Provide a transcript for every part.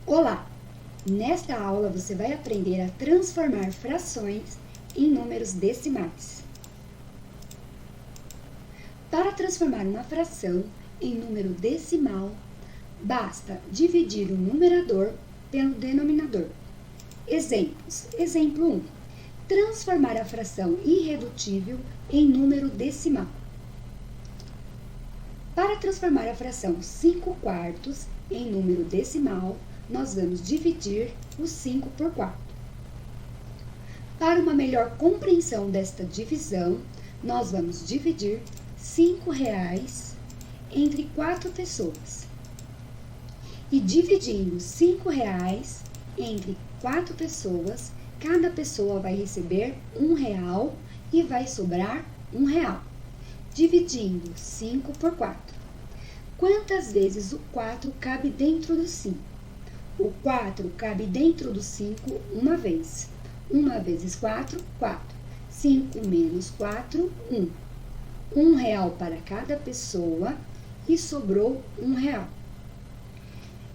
Olá! Nesta aula você vai aprender a transformar frações em números decimais. Para transformar uma fração em número decimal, basta dividir o numerador pelo denominador. Exemplos. Exemplo 1. Transformar a fração irredutível em número decimal. Para transformar a fração 5/4 em número decimal, nós vamos dividir o 5 por 4. Para uma melhor compreensão desta divisão, nós vamos dividir R$5 entre 4 pessoas. E dividindo R$5 entre 4 pessoas, cada pessoa vai receber R$1 e vai sobrar R$1. Dividindo 5 por 4. Quantas vezes o 4 cabe dentro do 5? O 4 cabe dentro do 5 uma vez. 1 vezes 4, 4. 5 menos 4, 1. R$1 para cada pessoa e sobrou R$1.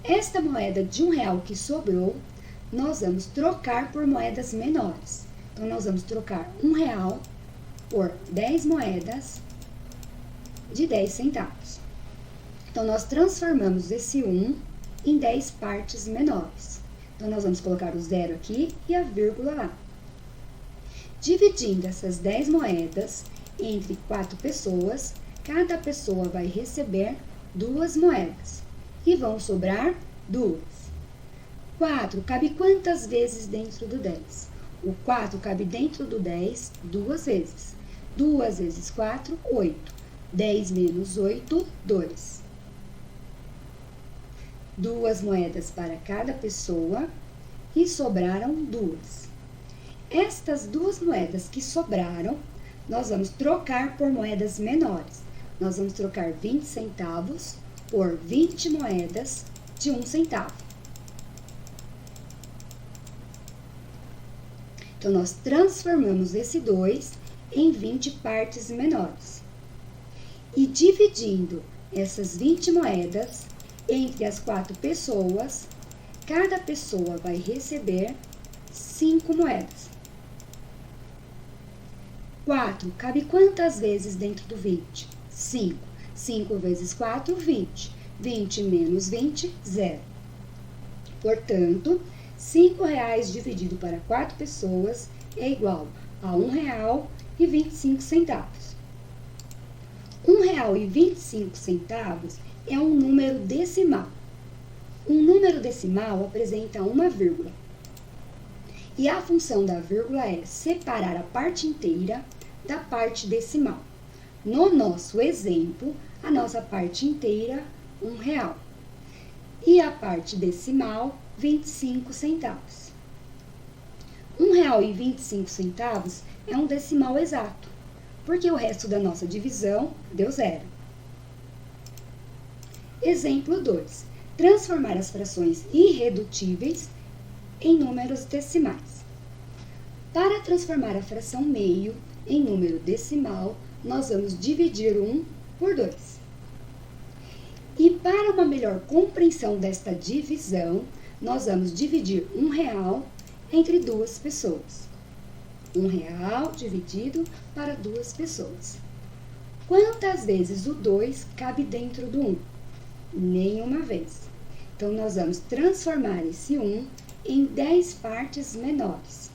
Esta moeda de R$1 que sobrou, nós vamos trocar por moedas menores. Então, nós vamos trocar R$1 por 10 moedas de 10 centavos. Então, nós transformamos esse 1 em 10 partes menores. Então, nós vamos colocar o 0 aqui e a vírgula lá. Dividindo essas 10 moedas entre 4 pessoas, cada pessoa vai receber 2 moedas. E vão sobrar 2. 4 cabe quantas vezes dentro do 10? O 4 cabe dentro do 10 duas vezes. 2 vezes 4, 8. 10 menos 8, 2. 2 moedas para cada pessoa e sobraram 2. Estas 2 moedas que sobraram, nós vamos trocar por moedas menores. Nós vamos trocar 20 centavos por 20 moedas de 1 centavo. Então, nós transformamos esse 2 em 20 partes menores. E dividindo essas 20 moedas entre as 4 pessoas, cada pessoa vai receber 5 moedas. 4 cabe quantas vezes dentro do 20? 5. 5 vezes 4, 20. 20 menos 20, 0. Portanto, R$5 dividido para 4 pessoas é igual a R$1,25. R$1,25 é um número decimal. Um número decimal apresenta uma vírgula. E a função da vírgula é separar a parte inteira da parte decimal. No nosso exemplo, a nossa parte inteira, R$1. E a parte decimal, 25 centavos. R$1,25 é um decimal exato, porque o resto da nossa divisão deu 0. Exemplo 2. Transformar as frações irredutíveis em números decimais. Para transformar a fração meio em número decimal, nós vamos dividir 1 por 2. E para uma melhor compreensão desta divisão, nós vamos dividir R$1 entre 2 pessoas. R$1 dividido para 2 pessoas. Quantas vezes o 2 cabe dentro do 1? Nenhuma vez. Então, nós vamos transformar esse 1 em 10 partes menores.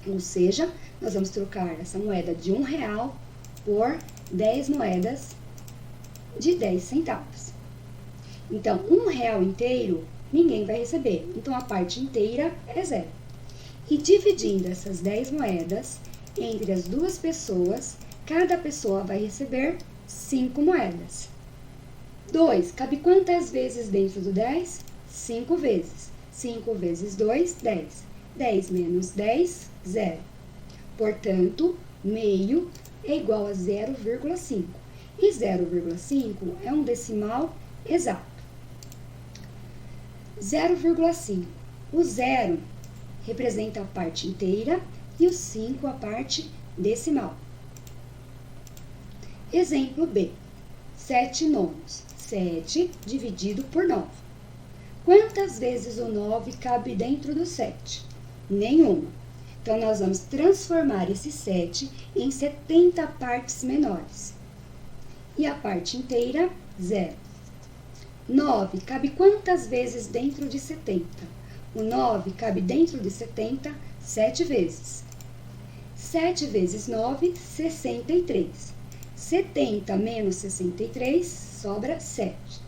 Ou seja, nós vamos trocar essa moeda de R$1 por 10 moedas de 10 centavos. Então, R$1 inteiro, ninguém vai receber. Então, a parte inteira é 0. E dividindo essas 10 moedas entre as 2 pessoas, cada pessoa vai receber 5 moedas. 2 cabe quantas vezes dentro do 10? 5 vezes. 5 vezes 2, 10. 10 menos 10, 0. Portanto, meio é igual a 0,5. E 0,5 é um decimal exato. 0,5. O 0 representa a parte inteira e o 5 a parte decimal. Exemplo B. 7 nonos. 7 dividido por 9. Quantas vezes o 9 cabe dentro do 7? Nenhuma. Então, nós vamos transformar esse 7 em 70 partes menores. E a parte inteira, 0. 9 cabe quantas vezes dentro de 70? O 9 cabe dentro de 70 7 vezes. 7 vezes 9, 63. 70 menos 63, sobra 7.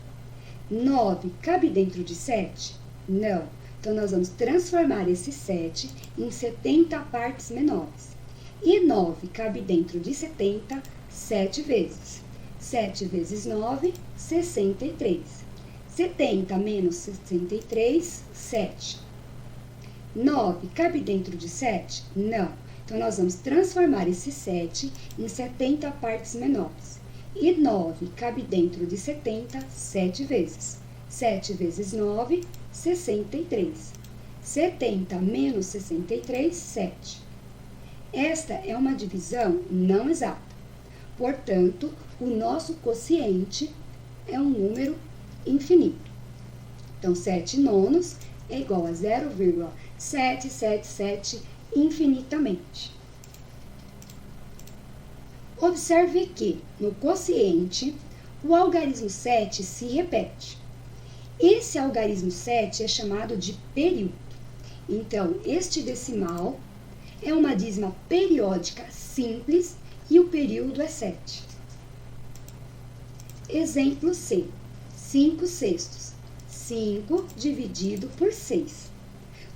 9 cabe dentro de 7? Não. Então, nós vamos transformar esse 7 em 70 partes menores. E 9 cabe dentro de 70 7 vezes. 7 vezes 9, 63. 70 menos 63, 7. 9 cabe dentro de 7? Não. Então, nós vamos transformar esse 7 em 70 partes menores. E 9 cabe dentro de 70 7 vezes. 7 vezes 9, 63. 70 menos 63, 7. Esta é uma divisão não exata. Portanto, o nosso quociente é um número infinito. Então, 7 nonos é igual a 0,777 infinitamente. Observe que, no quociente, o algarismo 7 se repete. Esse algarismo 7 é chamado de período. Então, este decimal é uma dízima periódica simples e o período é 7. Exemplo C. 5 sextos. 5 dividido por 6.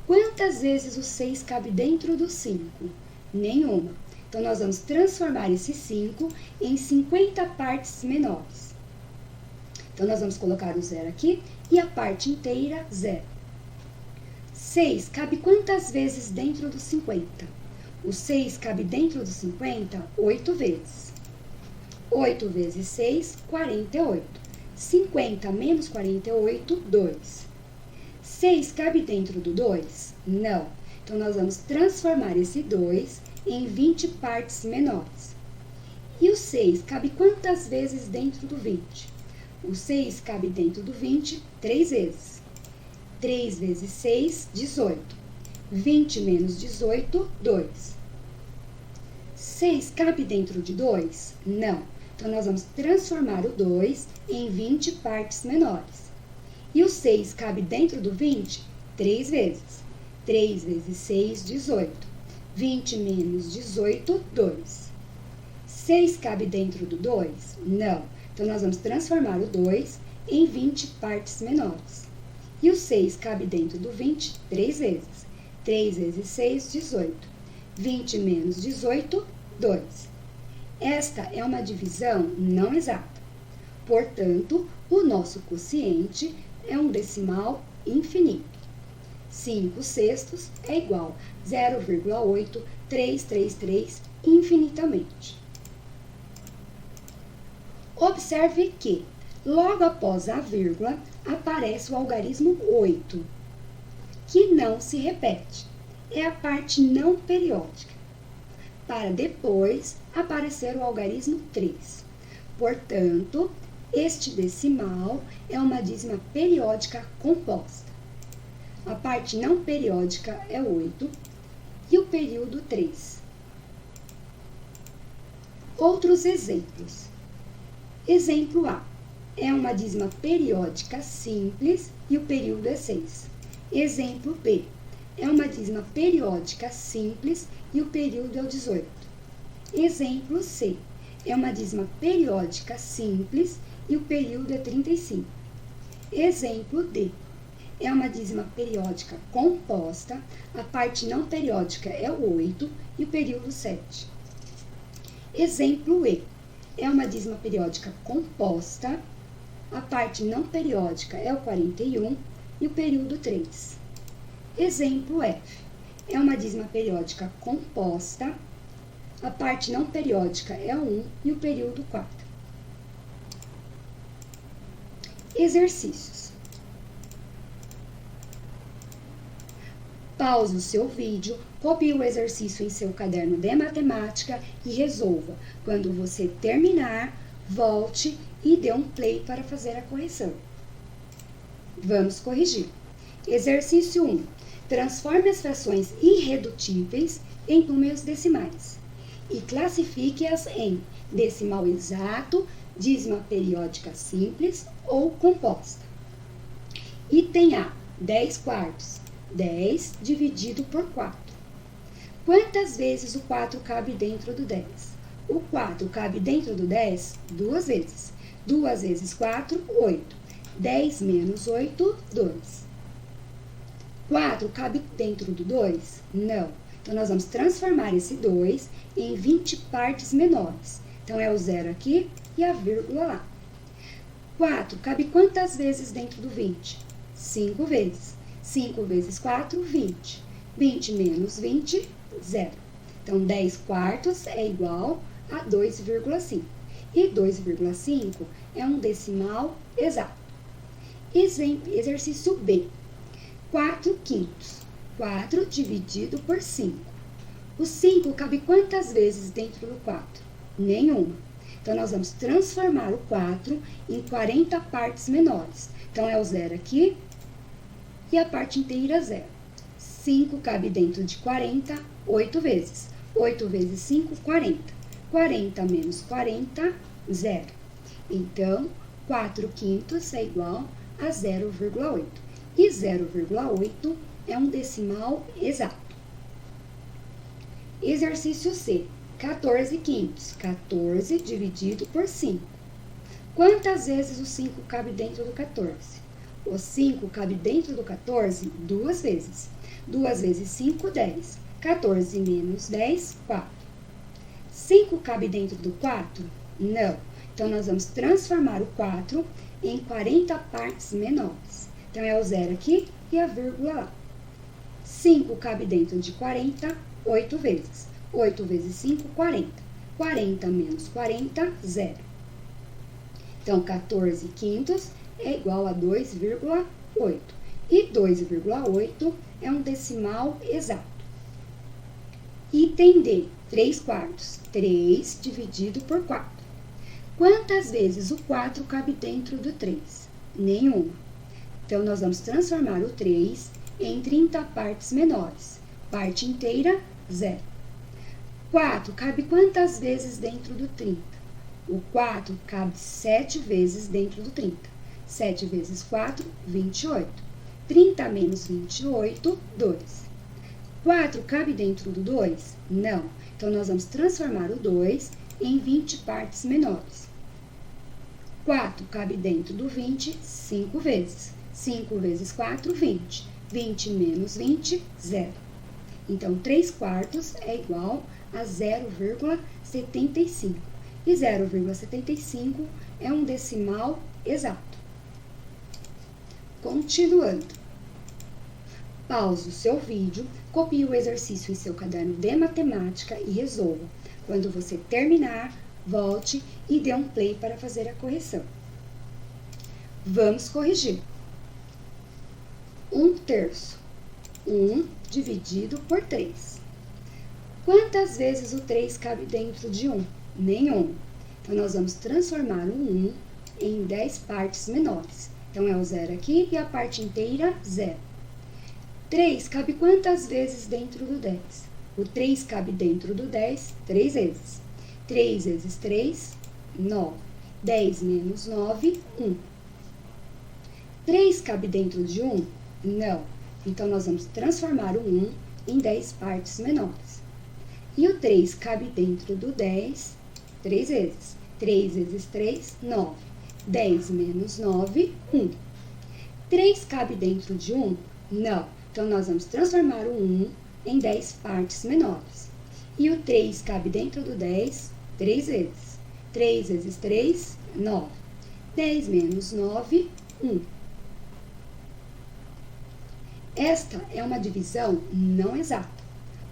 Quantas vezes o 6 cabe dentro do 5? Nenhuma. Então, nós vamos transformar esse 5 em 50 partes menores. Então, nós vamos colocar o 0 aqui e a parte inteira, 0. 6 cabe quantas vezes dentro do 50? O 6 cabe dentro do 50 8 vezes. 8 vezes 6, 48. 50 menos 48, 2. 6 cabe dentro do 2? Não. Então, nós vamos transformar esse 2 em 20 partes menores. E o 6 cabe quantas vezes dentro do 20? O 6 cabe dentro do 20 3 vezes. 3 vezes 6, 18. 20 menos 18, 2. 6 cabe dentro de 2? Não. Então, nós vamos transformar o 2 em 20 partes menores. E o 6 cabe dentro do 20? 3 vezes. 3 vezes 6, 18. 20 menos 18, 2. 6 cabe dentro do 2? Não. Então, nós vamos transformar o 2 em 20 partes menores. E o 6 cabe dentro do 20 3 vezes. 3 vezes 6, 18. 20 menos 18, 2. Esta é uma divisão não exata. Portanto, o nosso quociente é um decimal infinito. 5 sextos é igual a 0,8333 infinitamente. Observe que, logo após a vírgula, aparece o algarismo 8, que não se repete. É a parte não periódica. Para depois aparecer o algarismo 3. Portanto, este decimal é uma dízima periódica composta. A parte não periódica é 8 e o período 3. Outros exemplos. Exemplo A. É uma dízima periódica simples e o período é 6. Exemplo B. É uma dízima periódica simples e o período é o 18. Exemplo C. É uma dízima periódica simples e o período é 35. Exemplo D. É uma dízima periódica composta, a parte não periódica é o 8 e o período 7. Exemplo E. É uma dízima periódica composta, a parte não periódica é o 41 e o período 3. Exemplo F. É uma dízima periódica composta, a parte não periódica é o 1 e o período 4. Exercícios. Pause o seu vídeo, copie o exercício em seu caderno de matemática e resolva. Quando você terminar, volte e dê um play para fazer a correção. Vamos corrigir. Exercício 1. Transforme as frações irredutíveis em números decimais e classifique-as em decimal exato, dízima periódica simples ou composta. Item A, 10 quartos. 10 dividido por 4. Quantas vezes o 4 cabe dentro do 10? O 4 cabe dentro do 10 duas vezes. 2 vezes 4, 8. 10 menos 8, 2. 4 cabe dentro do 2? Não. Então, nós vamos transformar esse 2 em 20 partes menores. Então, é o zero aqui e a vírgula lá. 4 cabe quantas vezes dentro do 20? 5 vezes. 5 vezes 4, 20. 20 menos 20, 0. Então, 10 quartos é igual a 2,5. E 2,5 é um decimal exato. Exercício B. 4 quintos. 4 dividido por 5. O 5 cabe quantas vezes dentro do 4? Nenhuma. Então, nós vamos transformar o 4 em 40 partes menores. Então, é o zero aqui e a parte inteira zero. 5 cabe dentro de 40, 8 vezes. 8 vezes 5, 40. 40 menos 40, 0. Então, 4 quintos é igual a 0,8. E 0,8 é um decimal exato. Exercício C. 14 quintos. 14 dividido por 5. Quantas vezes o 5 cabe dentro do 14? O 5 cabe dentro do 14 duas vezes. 2 vezes 5, 10. 14 menos 10, 4. 5 cabe dentro do 4? Não. Então, nós vamos transformar o 4 em 40 partes menores. Então, é o zero aqui e a vírgula lá. 5 cabe dentro de 40, 8 vezes. 8 vezes 5, 40. 40 menos 40, 0. Então, 14 quintos é igual a 2,8. E 2,8 é um decimal exato. Item D, 3 quartos. 3 dividido por 4. Quantas vezes o 4 cabe dentro do 3? Nenhuma. Então, nós vamos transformar o 3 em 30 partes menores. Parte inteira, 0. 4 cabe quantas vezes dentro do 30? O 4 cabe 7 vezes dentro do 30. 7 vezes 4, 28. 30 menos 28, 2. 4 cabe dentro do 2? Não. Então, nós vamos transformar o 2 em 20 partes menores. 4 cabe dentro do 20, 5 vezes. 5 vezes 4, 20. 20 menos 20, 0. Então, 3 quartos é igual a 0,75. E 0,75 é um decimal exato. Continuando. Pause o seu vídeo, copie o exercício em seu caderno de matemática e resolva. Quando você terminar, volte e dê um play para fazer a correção. Vamos corrigir. 1/3. 1 dividido por 3. Quantas vezes o 3 cabe dentro de 1? Nenhum. Então, nós vamos transformar o 1 em 10 partes menores. Então, é o zero aqui e a parte inteira, 0. 3 cabe quantas vezes dentro do 10? O 3 cabe dentro do 10 3 vezes. 3 vezes 3, 9. 10 menos 9, 1. 3 cabe dentro de 1? Não. Então, nós vamos transformar o 1 em 10 partes menores. E o 3 cabe dentro do 10 3 vezes. 3 vezes 3, 9. 10 menos 9, 1. 3 cabe dentro de 1? Não. Então, nós vamos transformar o 1 em 10 partes menores. E o 3 cabe dentro do 10 3 vezes. 3 vezes 3, 9. 10 menos 9, 1. Esta é uma divisão não exata.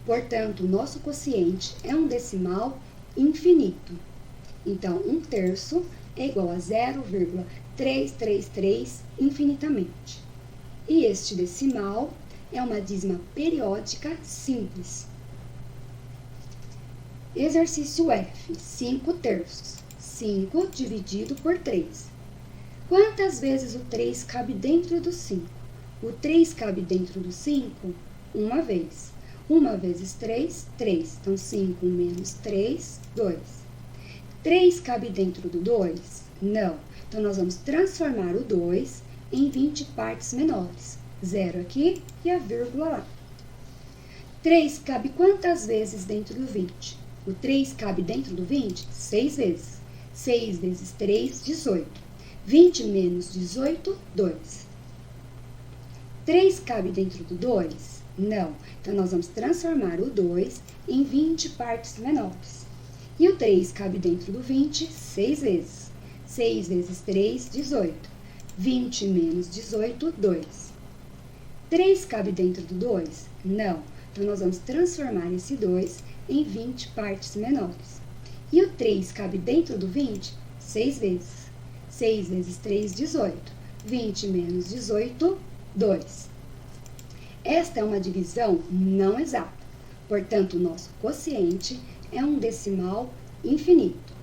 Portanto, o nosso quociente é um decimal infinito. Então, 1/3 é igual a 0,333 infinitamente. E este decimal é uma dízima periódica simples. Exercício F, 5/3. 5 dividido por 3. Quantas vezes o 3 cabe dentro do 5? O 3 cabe dentro do 5 uma vez. 1 vezes 3, 3. Então, 5 menos 3, 2. 3 cabe dentro do 2? Não. Então, nós vamos transformar o 2 em 20 partes menores. 0 aqui e a vírgula lá. 3 cabe quantas vezes dentro do 20? O 3 cabe dentro do 20? 6 vezes. 6 vezes 3, 18. 20 menos 18, 2. 3 cabe dentro do 2? Não. Então, nós vamos transformar o 2 em 20 partes menores. E o 3 cabe dentro do 20 6 vezes. 6 vezes 3, 18. 20 menos 18, 2. 3 cabe dentro do 2? Não. Então, nós vamos transformar esse 2 em 20 partes menores. E o 3 cabe dentro do 20? 6 vezes. 6 vezes 3, 18. 20 menos 18, 2. Esta é uma divisão não exata. Portanto, o nosso quociente é um decimal infinito.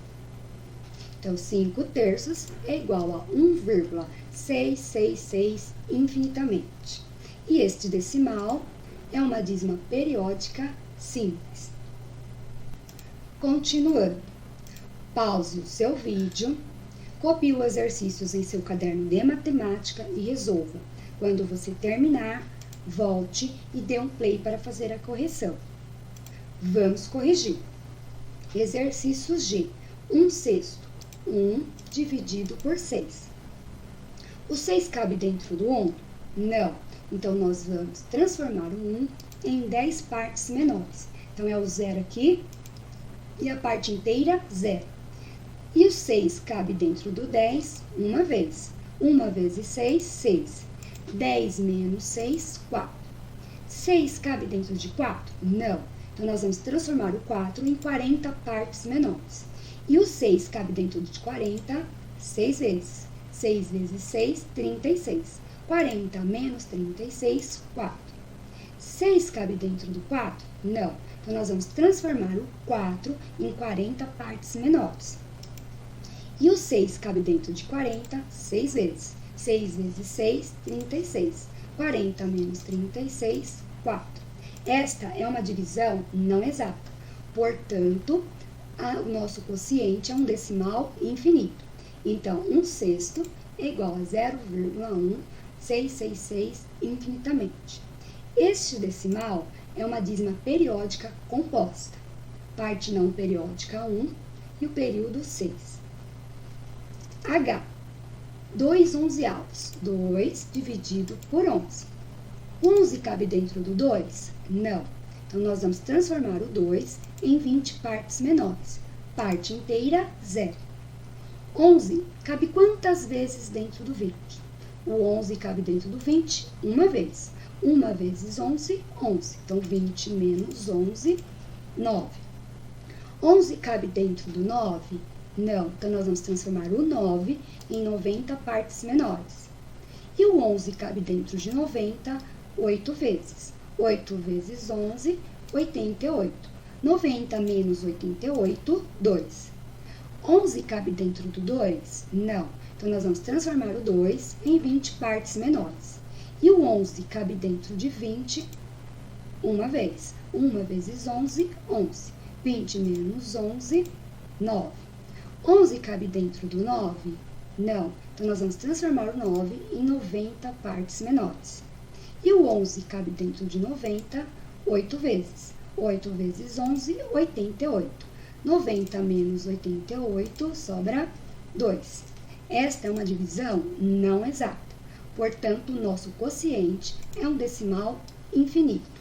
Então, 5 terços é igual a 1,666 infinitamente. E este decimal é uma dízima periódica simples. Continuando, pause o seu vídeo, copie os exercícios em seu caderno de matemática e resolva. Quando você terminar, volte e dê um play para fazer a correção. Vamos corrigir. Exercício G. 1/6. 1 dividido por 6. O 6 cabe dentro do 1? Não. Então, nós vamos transformar o 1 em 10 partes menores. Então, é o 0 aqui e a parte inteira, 0. E o 6 cabe dentro do 10 uma vez. 1 vezes 6, 6. 10 menos 6, 4. 6 cabe dentro de 4? Não. Então, nós vamos transformar o 4 em 40 partes menores. E o 6 cabe dentro de 40, 6 vezes. 6 vezes 6, 36. 40 menos 36, 4. 6 cabe dentro do 4? Não. Então, nós vamos transformar o 4 em 40 partes menores. E o 6 cabe dentro de 40, 6 vezes. 6 vezes 6, 36. 40 menos 36, 4. Esta é uma divisão não exata. Portanto, o nosso quociente é um decimal infinito. Então, 1/6 é igual a 0,1666 infinitamente. Este decimal é uma dízima periódica composta. Parte não periódica 1 e o período 6. H. 2 onzeavos. 2 dividido por 11. 11 cabe dentro do 2? Não. Então, nós vamos transformar o 2 em 20 partes menores. Parte inteira, 0. 11 cabe quantas vezes dentro do 20? O 11 cabe dentro do 20 uma vez. 1 vezes 11, 11. Então, 20 menos 11, 9. 11 cabe dentro do 9? Não. Então, nós vamos transformar o 9 em 90 partes menores. E o 11 cabe dentro de 90, 8 vezes. 8 vezes 11, 88. 90 menos 88, 2. 11 cabe dentro do 2? Não. Então, nós vamos transformar o 2 em 20 partes menores. E o 11 cabe dentro de 20 uma vez. 1 vezes 11, 11. 20 menos 11, 9. 11 cabe dentro do 9? Não. Então, nós vamos transformar o 9 em 90 partes menores. E o 11 cabe dentro de 90, 8 vezes. 8 vezes 11, 88. 90 menos 88, sobra 2. Esta é uma divisão não exata. Portanto, o nosso quociente é um decimal infinito.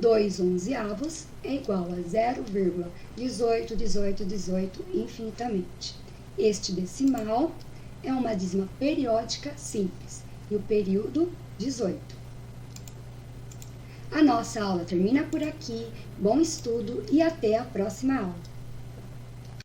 2 onzeavos é igual a 0,181818 infinitamente. Este decimal é uma dízima periódica simples e o período 18. A nossa aula termina por aqui. Bom estudo e até a próxima aula.